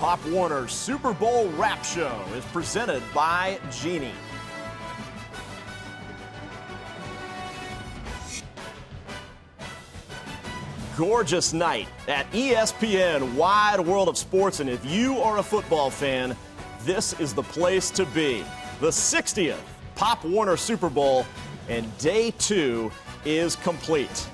Pop Warner Super Bowl Wrap Show is presented by Genie. Gorgeous night at ESPN Wide World of Sports, and if you are a football fan, this is the place to be. The 60th Pop Warner Super Bowl, and day 2 is complete.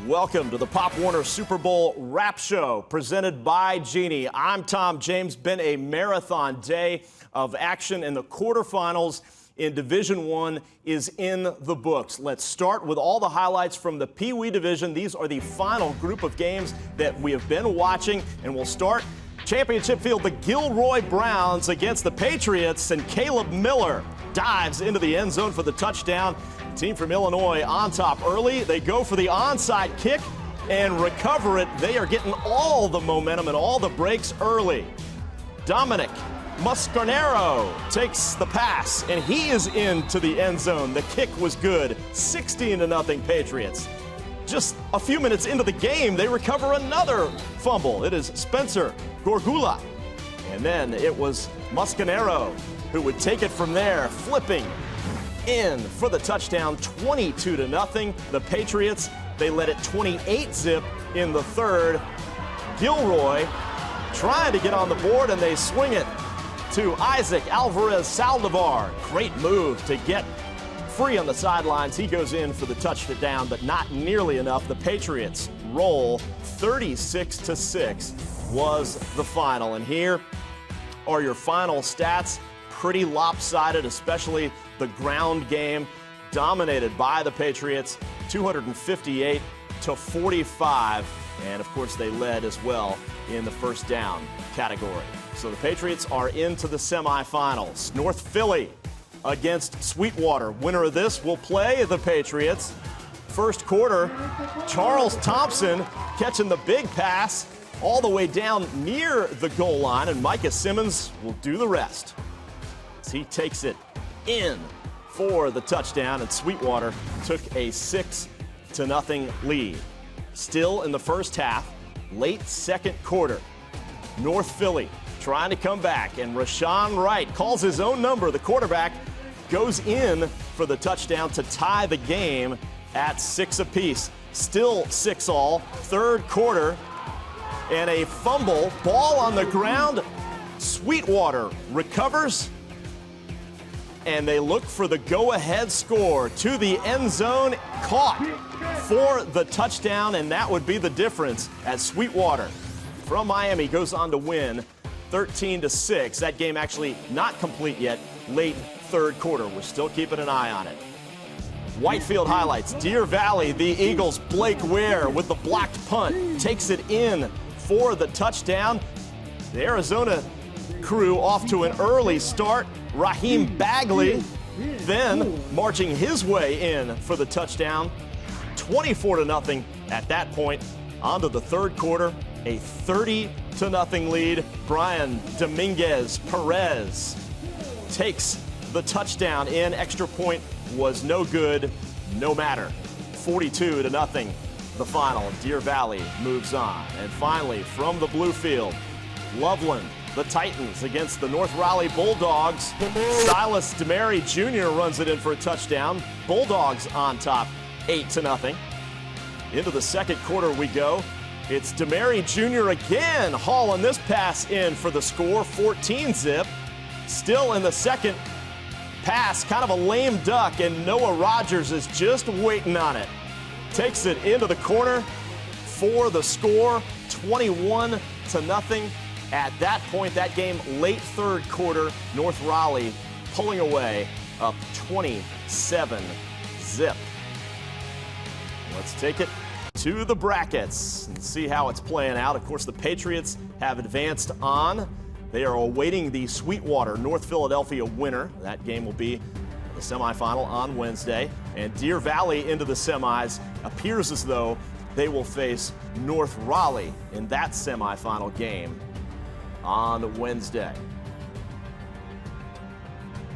Welcome to the Pop Warner Super Bowl Wrap Show presented by Genie. I'm Tom James. Been a marathon day of action, and the quarterfinals in Division I is in the books. Let's start with all the highlights from the Peewee division. These are the final group of games that we have been watching, and we'll start championship field. The Gilroy Browns against the Patriots, and Caleb Miller dives into the end zone for the touchdown. Team from Illinois on top early. They go for the onside kick and recover it. They are getting all the momentum and all the breaks early. Dominic Muscarnero takes the pass, and he is into the end zone. The kick was good. 16-0 Patriots. Just a few minutes into the game, they recover another fumble. It is Spencer Gorgula. And then it was Muscarnero who would take it from there, flipping in for the touchdown. 22-0. The Patriots, they led it 28-zip in the third. Gilroy trying to get on the board, and they swing it to Isaac Alvarez-Saldivar. Great move to get free on the sidelines. He goes in for the touchdown, but not nearly enough. The Patriots roll. 36-6 was the final. And here are your final stats. Pretty lopsided, especially the ground game, dominated by the Patriots, 258-45. And of course, they led as well in the first down category. So the Patriots are into the semifinals. North Philly against Sweetwater. Winner of this will play the Patriots. First quarter, Charles Thompson catching the big pass all the way down near the goal line, and Micah Simmons will do the rest. He takes it in for the touchdown, and Sweetwater took a 6-0 lead. Still in the first half, late second quarter, North Philly trying to come back, and Rashawn Wright calls his own number. The quarterback goes in for the touchdown to tie the game at 6 apiece. Still 6-all, third quarter, and a fumble, ball on the ground. Sweetwater recovers, and they look for the go-ahead score to the end zone, caught for the touchdown, and that would be the difference as Sweetwater from Miami goes on to win 13-6. That game actually not complete yet, late third quarter. We're still keeping an eye on it. Whitefield highlights. Deer Valley, the Eagles, Blake Ware with the blocked punt, takes it in for the touchdown. The Arizona crew off to an early start. Raheem Bagley then marching his way in for the touchdown. 24-0 at that point. On to the third quarter, a 30-0 lead. Brian Dominguez Perez takes the touchdown in. Extra point was no good, no matter. 42-0 the final. Deer Valley moves on. And finally, from the blue field, Loveland, the Titans against the North Raleigh Bulldogs. Silas DeMary Jr. runs it in for a touchdown. Bulldogs on top, 8-0. Into the second quarter we go. It's DeMary Jr. again, hauling this pass in for the score, 14-zip. Still in the second pass, kind of a lame duck, and Noah Rogers is just waiting on it. Takes it into the corner for the score, 21-0. At that point, that game, late third quarter, North Raleigh pulling away up 27-zip. Let's take it to the brackets and see how it's playing out. Of course, the Patriots have advanced on. They are awaiting the Sweetwater North Philadelphia winner. That game will be the semifinal on Wednesday. And Deer Valley into the semis. Appears as though they will face North Raleigh in that semifinal game on Wednesday.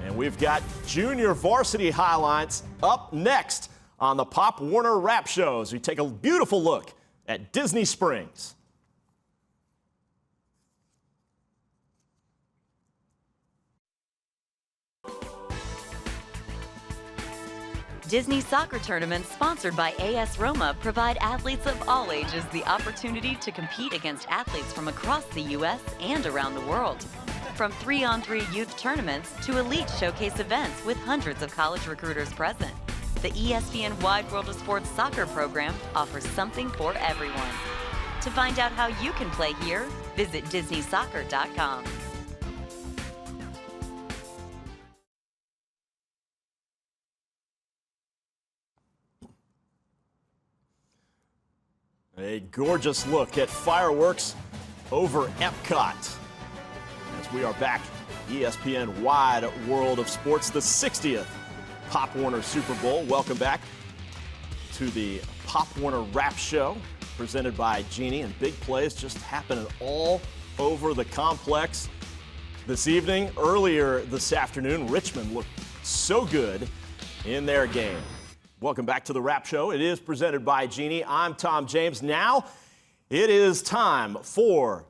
And we've got junior varsity highlights up next on the Pop Warner Wrap Shows. We take a beautiful look at Disney Springs. Disney soccer tournaments sponsored by AS Roma provide athletes of all ages the opportunity to compete against athletes from across the U.S. and around the world. From 3-on-3 youth tournaments to elite showcase events with hundreds of college recruiters present, the ESPN Wide World of Sports soccer program offers something for everyone. To find out how you can play here, visit DisneySoccer.com. A gorgeous look at fireworks over Epcot. As we are back, ESPN Wide World of Sports, the 60th Pop Warner Super Bowl. Welcome back to the Pop Warner Wrap Show, presented by Genie, and big plays just happening all over the complex this evening. Earlier this afternoon, Richmond looked so good in their game. Welcome back to the Wrap Show. It is presented by Genie. I'm Tom James. Now it is time for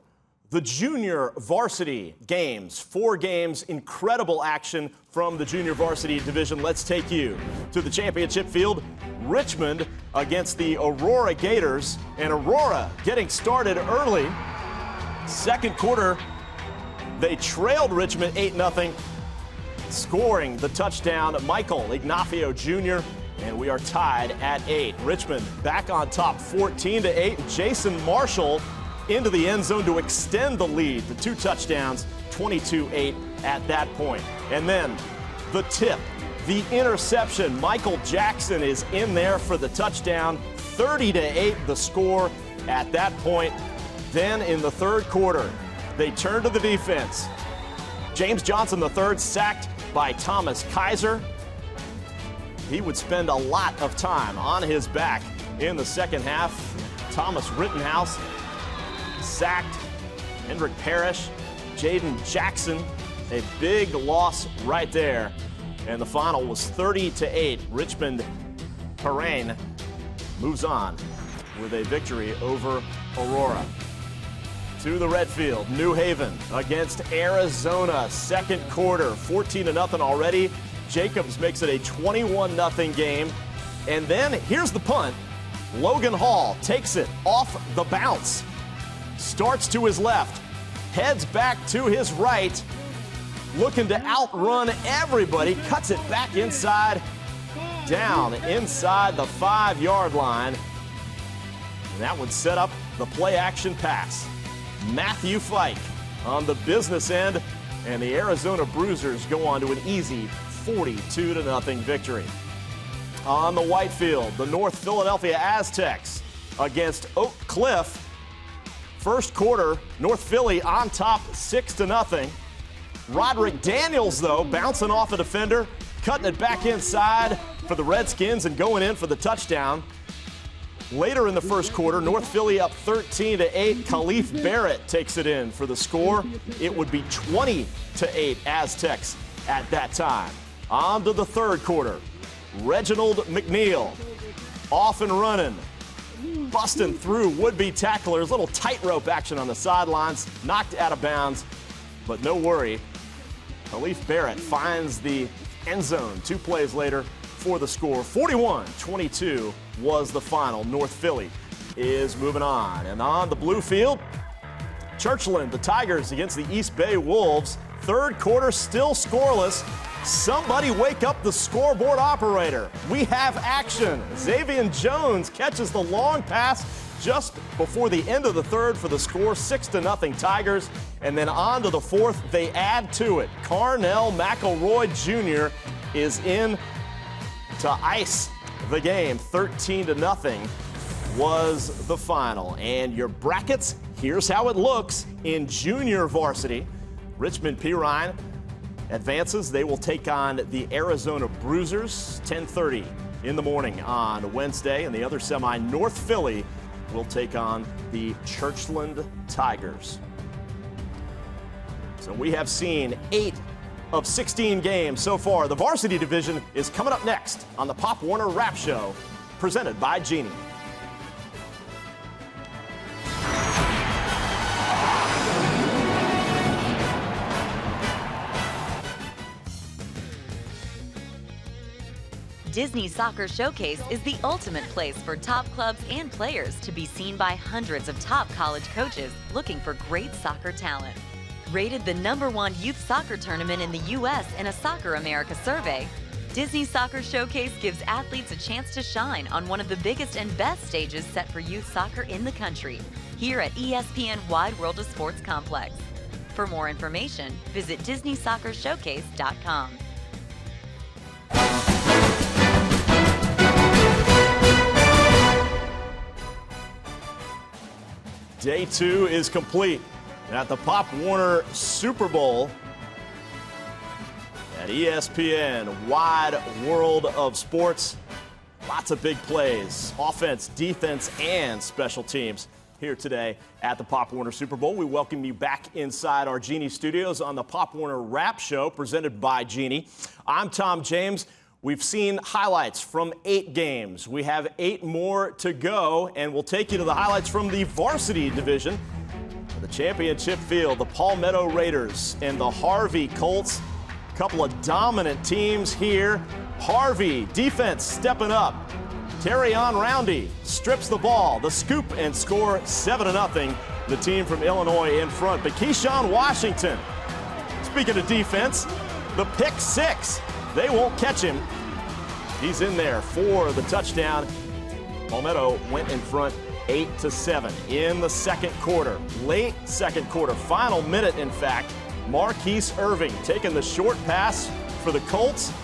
the junior varsity games. 4 games, incredible action from the junior varsity division. Let's take you to the championship field. Richmond against the Aurora Gators, and Aurora getting started early. Second quarter, they trailed Richmond 8-0, scoring the touchdown, Michael Ignacio Jr., and we are tied at 8. Richmond back on top 14-8. Jason Marshall into the end zone to extend the lead. The 2 touchdowns, 22-8 at that point. And then the tip, the interception. Michael Jackson is in there for the touchdown. 30-8 the score at that point. Then in the third quarter, they turn to the defense. James Johnson III sacked by Thomas Kaiser. He would spend a lot of time on his back in the second half. Thomas Rittenhouse sacked. Hendrick Parrish, Jaden Jackson, a big loss right there. And the final was 30-8. Richmond Parain moves on with a victory over Aurora. To the red field, New Haven against Arizona. Second quarter, 14-0 already. Jacobs makes it a 21-0 game. And then here's the punt. Logan Hall takes it off the bounce. Starts to his left, heads back to his right, looking to outrun everybody, cuts it back inside, down inside the 5-yard line. And that would set up the play-action pass. Matthew Fike on the business end, and the Arizona Bruisers go on to an easy 42-0 victory. On the white field, the North Philadelphia Aztecs against Oak Cliff. First quarter, North Philly on top 6-0. Roderick Daniels, though, bouncing off a defender, cutting it back inside for the Redskins and going in for the touchdown. Later in the first quarter, North Philly up 13-8. Khalif Barrett takes it in for the score. It would be 20-8 Aztecs at that time. On to the third quarter. Reginald McNeil off and running, busting through would-be tacklers. Little tightrope action on the sidelines, knocked out of bounds, but no worry. Khalif Barrett finds the end zone 2 plays later for the score. 41-22 was the final. North Philly is moving on. And on the blue field, Churchland, the Tigers against the East Bay Wolves. Third quarter still scoreless. Somebody wake up the scoreboard operator. We have action. Xavier Jones catches the long pass just before the end of the third for the score, 6-0 Tigers. And then on to the fourth, they add to it. Carnell McElroy Jr. is in to ice the game. 13-0 was the final. And your brackets, here's how it looks in junior varsity. Richmond Peewee advances. They will take on the Arizona Bruisers, 10:30 in the morning on Wednesday. And the other semi, North Philly, will take on the Churchland Tigers. So we have seen 8 of 16 games so far. The varsity division is coming up next on the Pop Warner Wrap Show, presented by Genie. Disney Soccer Showcase is the ultimate place for top clubs and players to be seen by hundreds of top college coaches looking for great soccer talent. Rated the #1 youth soccer tournament in the U.S. in a Soccer America survey, Disney Soccer Showcase gives athletes a chance to shine on one of the biggest and best stages set for youth soccer in the country, here at ESPN Wide World of Sports Complex. For more information, visit DisneySoccerShowcase.com. Day 2 is complete at the Pop Warner Super Bowl at ESPN Wide World of Sports. Lots of big plays, offense, defense, and special teams here today at the Pop Warner Super Bowl. We welcome you back inside our Genie Studios on the Pop Warner Wrap Show presented by Genie. I'm Tom James. We've seen highlights from 8 games. We have 8 more to go, and we'll take you to the highlights from the Varsity division. The championship field, the Palmetto Raiders and the Harvey Colts. A couple of dominant teams here. Harvey, defense stepping up. Terrion Roundy strips the ball, the scoop, and score 7-0. The team from Illinois in front. But Keyshawn Washington, speaking of defense, the pick 6. They won't catch him. He's in there for the touchdown. Palmetto went in front 8-7 in the second quarter. Late second quarter, final minute, in fact. Marquise Irving taking the short pass for the Colts,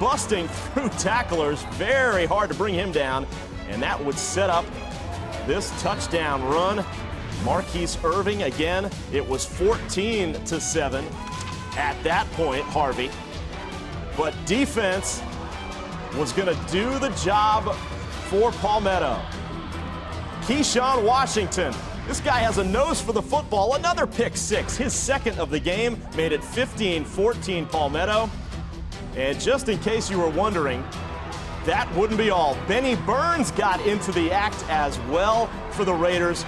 busting through tacklers. Very hard to bring him down, and that would set up this touchdown run. Marquise Irving again. It was 14-7 at that point, Harvey. But defense was going to do the job for Palmetto. Keyshawn Washington, this guy has a nose for the football. Another pick 6, his second of the game, made it 15-14 Palmetto. And just in case you were wondering, that wouldn't be all. Benny Burns got into the act as well for the Raiders.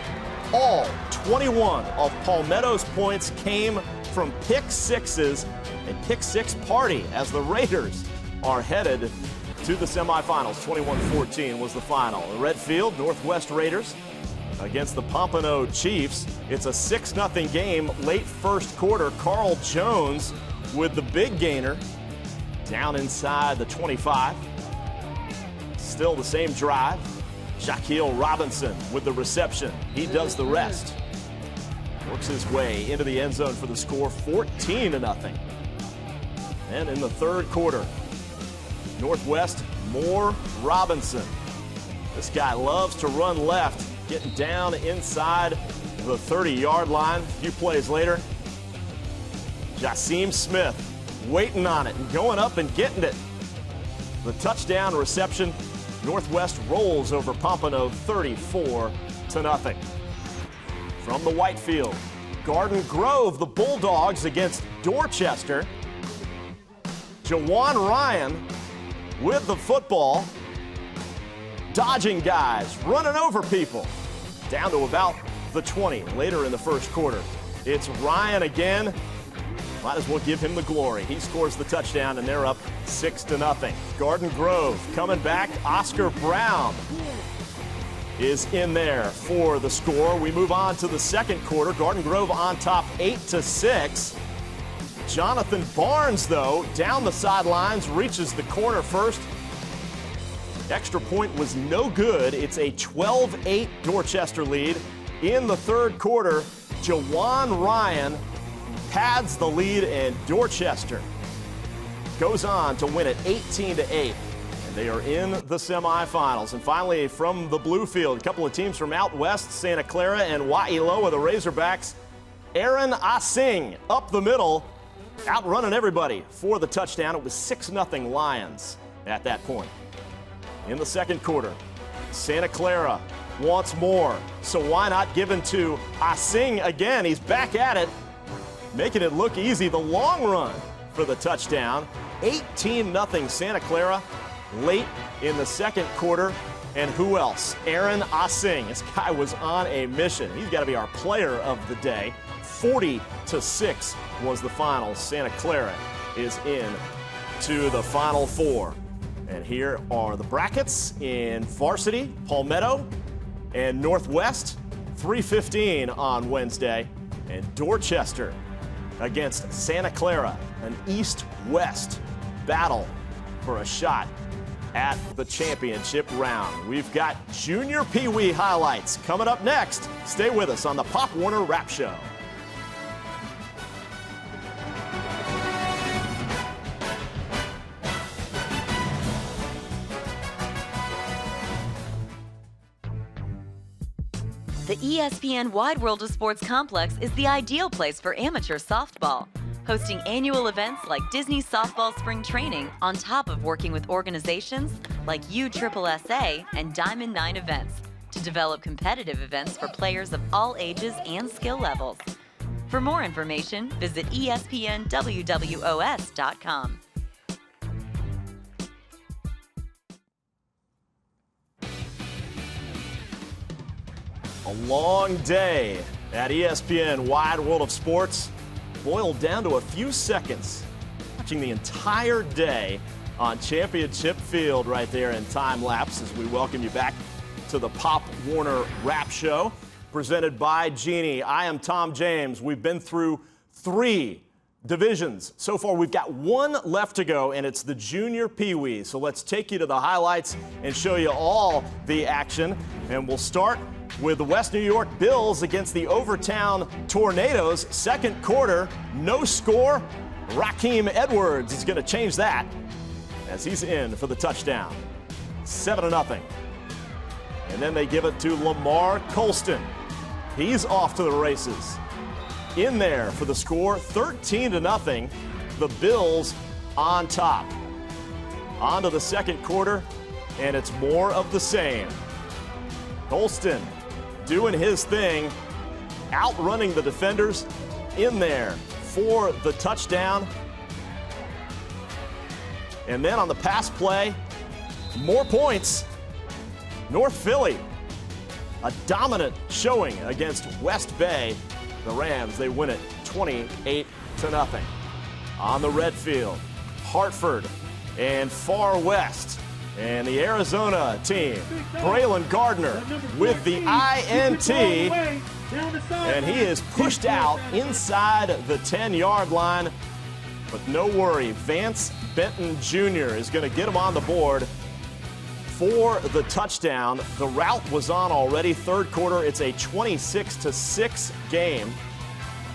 All 21 of Palmetto's points came from pick 6s, and pick 6 party as the Raiders are headed to the semifinals. 21-14 was the final. The red field, Northwest Raiders against the Pompano Chiefs. It's a 6-0 game. Late first quarter, Carl Jones with the big gainer down inside the 25. Still the same drive. Shaquille Robinson with the reception. He does the rest. Works his way into the end zone for the score, 14-0. And in the third quarter, Northwest, more Robinson. This guy loves to run left, getting down inside the 30-yard line. A few plays later, Jaseem Smith waiting on it and going up and getting it. The touchdown reception. Northwest rolls over Pompano 34-0. From the white field, Garden Grove, the Bulldogs against Dorchester. Jawan Ryan with the football, dodging guys, running over people, down to about the 20 later in the first quarter. It's Ryan again. Might as well give him the glory. He scores the touchdown, and they're up 6-0. Garden Grove coming back. Oscar Brown is in there for the score. We move on to the second quarter. Garden Grove on top 8-6. Jonathan Barnes, though, down the sidelines, reaches the corner first. Extra point was no good. It's a 12-8 Dorchester lead. In the third quarter, Jawan Ryan pads the lead, and Dorchester goes on to win it 18-8. And they are in the semifinals. And finally, from the blue field, a couple of teams from out west, Santa Clara and Wailoa, the Razorbacks. Aaron Asing up the middle, outrunning everybody for the touchdown. It was 6-0 Lions at that point. In the second quarter, Santa Clara wants more, so why not give it to Asing again? He's back at it, making it look easy. The long run for the touchdown. 18-0 Santa Clara late in the second quarter. And who else? Aaron Asing. This guy was on a mission. He's got to be our player of the day. 40-6 was the final. Santa Clara is in to the Final Four. And here are the brackets in Varsity, Palmetto, and Northwest, 3:15 on Wednesday. And Dorchester against Santa Clara, an East-West battle for a shot at the championship round. We've got Junior Peewee highlights coming up next. Stay with us on the Pop Warner Wrap Show. The ESPN Wide World of Sports complex is the ideal place for amateur softball, hosting annual events like Disney Softball Spring Training on top of working with organizations like USSSA and Diamond 9 Events to develop competitive events for players of all ages and skill levels. For more information, visit ESPNWWOS.com. A long day at ESPN Wide World of Sports, boiled down to a few seconds. Watching the entire day on Championship Field right there in time lapse as we welcome you back to the Pop Warner Wrap Show, presented by Genie. I am Tom James. We've been through 3 divisions. So far, we've got 1 left to go, and it's the Junior Peewee. So let's take you to the highlights and show you all the action. And we'll start with the West New York Bills against the Overtown Tornadoes. Second quarter, no score. Raheem Edwards is going to change that as he's in for the touchdown. 7-0. And then they give it to Lamar Colston. He's off to the races. In there for the score, 13-0. The Bills on top. On to the second quarter, and it's more of the same. Colston doing his thing, outrunning the defenders, in there for the touchdown. And then on the pass play, more points. North Philly, a dominant showing against West Bay. The Rams, they win it 28-0. On the red field, Hartford and Far West. And the Arizona team, Braylon Gardner with the INT. And he is pushed out inside the 10-yard line. But no worry, Vance Benton Jr. is going to get him on the board for the touchdown. The route was on already. Third quarter, it's a 26-6 game.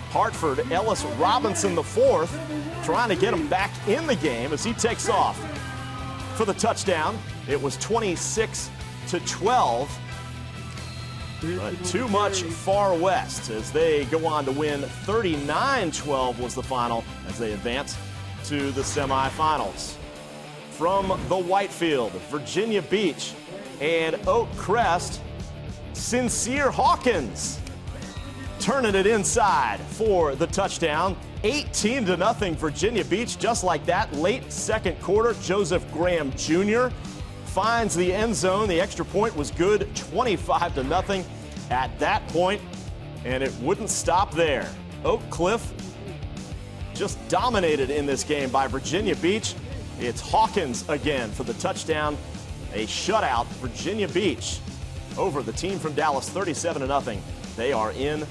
Hartford, Ellis Robinson the fourth, trying to get him back in the game as he takes off for the touchdown. It was 26-12. But too much Far West as they go on to win. 39-12 was the final as they advance to the semifinals. From the Whitefield, Virginia Beach and Oak Crest, Sincere Hawkins turning it inside for the touchdown. 18-0 Virginia Beach, just like that. Late second quarter, Joseph Graham Jr. finds the end zone. The extra point was good, 25-0 at that point, and it wouldn't stop there. Oak Cliff just dominated in this game by Virginia Beach. It's Hawkins again for the touchdown. A shutout, Virginia Beach over the team from Dallas, 37-0. They are in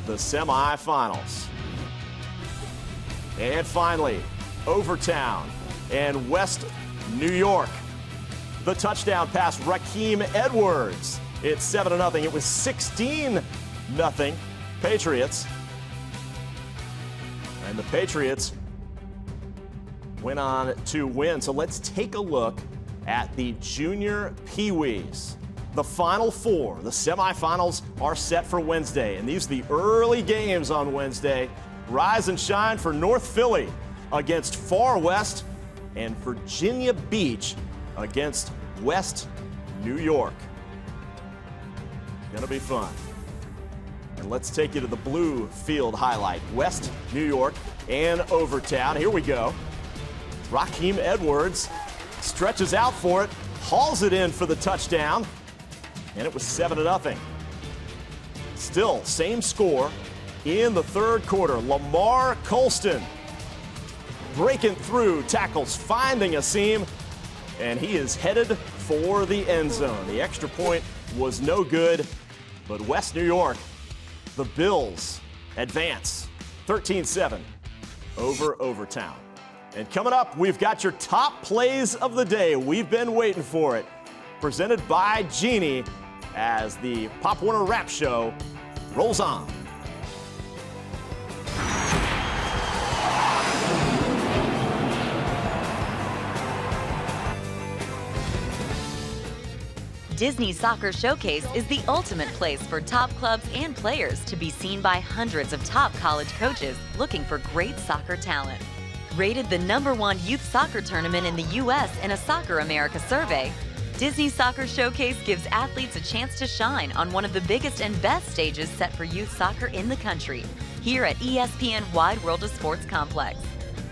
the semifinals. And finally, Overtown and West New York. The touchdown pass, Raheem Edwards. It's 7-0. It was 16-0 Patriots. And the Patriots went on to win. So let's take a look at the Junior Peewees. The Final Four, the semifinals, are set for Wednesday. And these are the early games on Wednesday. Rise and shine for North Philly against Far West, and Virginia Beach against West New York. Gonna be fun. And let's take you to the blue field highlight. West New York and Overtown. Here we go. Raheem Edwards stretches out for it, hauls it in for the touchdown, and it was 7-0. Still, same score in the third quarter. Lamar Colston breaking through tackles, finding a seam, and he is headed for the end zone. The extra point was no good, but West New York, the Bills, advance 13-7 over Overtown. And coming up, we've got your top plays of the day. We've been waiting for it. Presented by Genie as the Pop Warner Rap Show rolls on. Disney Soccer Showcase is the ultimate place for top clubs and players to be seen by hundreds of top college coaches looking for great soccer talent. Rated the #1 youth soccer tournament in the U.S. in a Soccer America survey, Disney Soccer Showcase gives athletes a chance to shine on one of the biggest and best stages set for youth soccer in the country, here at ESPN Wide World of Sports Complex.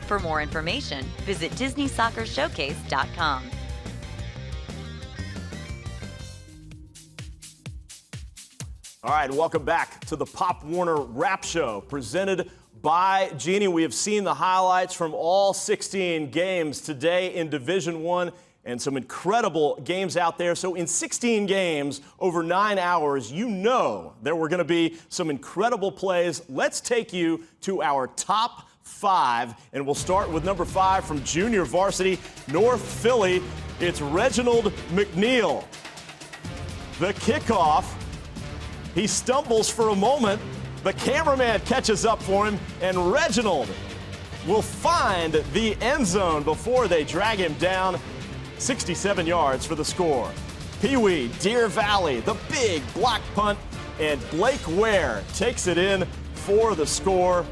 For more information, visit DisneySoccerShowcase.com. All right, welcome back to the Pop Warner Rap Show, presented by Genie. We have seen the highlights from all 16 games today in Division I, and some incredible games out there. So in 16 games over 9 hours, you know there were going to be some incredible plays. Let's take you to our top 5, and we'll start with number 5 from junior varsity, North Philly. It's Reginald McNeil. The kickoff. He stumbles for a moment. The cameraman catches up for him, and Reginald will find the end zone before they drag him down. 67 yards for the score. Peewee, Deer Valley, the big block punt, and Blake Ware takes it in for the score.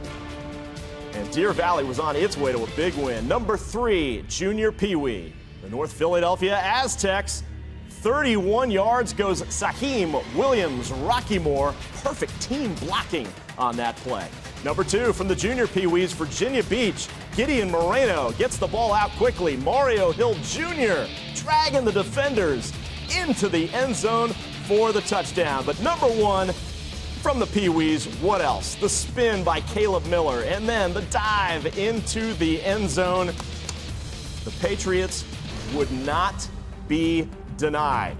And Deer Valley was on its way to a big win. Number 3, junior Peewee. The North Philadelphia Aztecs. 31 yards goes Saheem Williams Rockymore. Perfect team blocking on that play. Number 2 from the junior Peewees, Virginia Beach. Gideon Moreno gets the ball out quickly. Mario Hill Jr. dragging the defenders into the end zone for the touchdown. But number 1 from the Peewees, what else? The spin by Caleb Miller, and then the dive into the end zone. The Patriots would not be denied.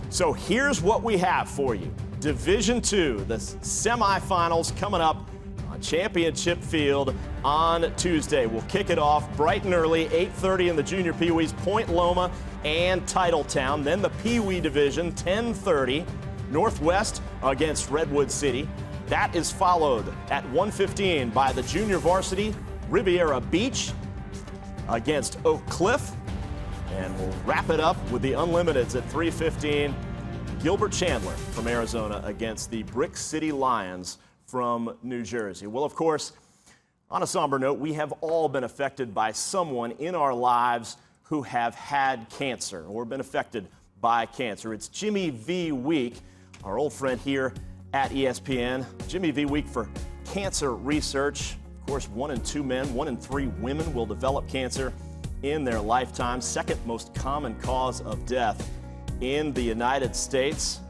So here's what we have for you. Division II, the semifinals coming up on Championship Field on Tuesday. We'll kick it off bright and early, 8:30 in the junior Peewees, Point Loma and Titletown. Then the Peewee division, 10:30, Northwest against Redwood City. That is followed at 1:15 by the junior varsity, Riviera Beach against Oak Cliff. And we'll wrap it up with the Unlimiteds at 3:15. Gilbert Chandler from Arizona against the Brick City Lions from New Jersey. Well, of course, on a somber note, we have all been affected by someone in our lives who have had cancer or been affected by cancer. It's Jimmy V Week, our old friend here at ESPN. Jimmy V Week for cancer research. Of course, 1 in 2 men, 1 in 3 women will develop cancer in their lifetime. Second most common cause of death in the United States.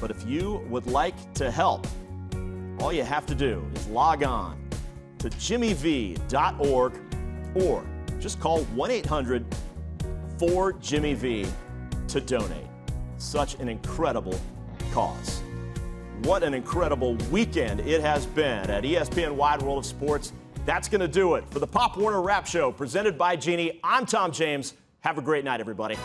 But if you would like to help, all you have to do is log on to jimmyv.org or just call 1-800-4JIMMY-V to donate. Such an incredible cause. What an incredible weekend it has been at ESPN Wide World of Sports. That's going to do it for the Pop Warner Rap Show presented by Genie. I'm Tom James. Have a great night, everybody.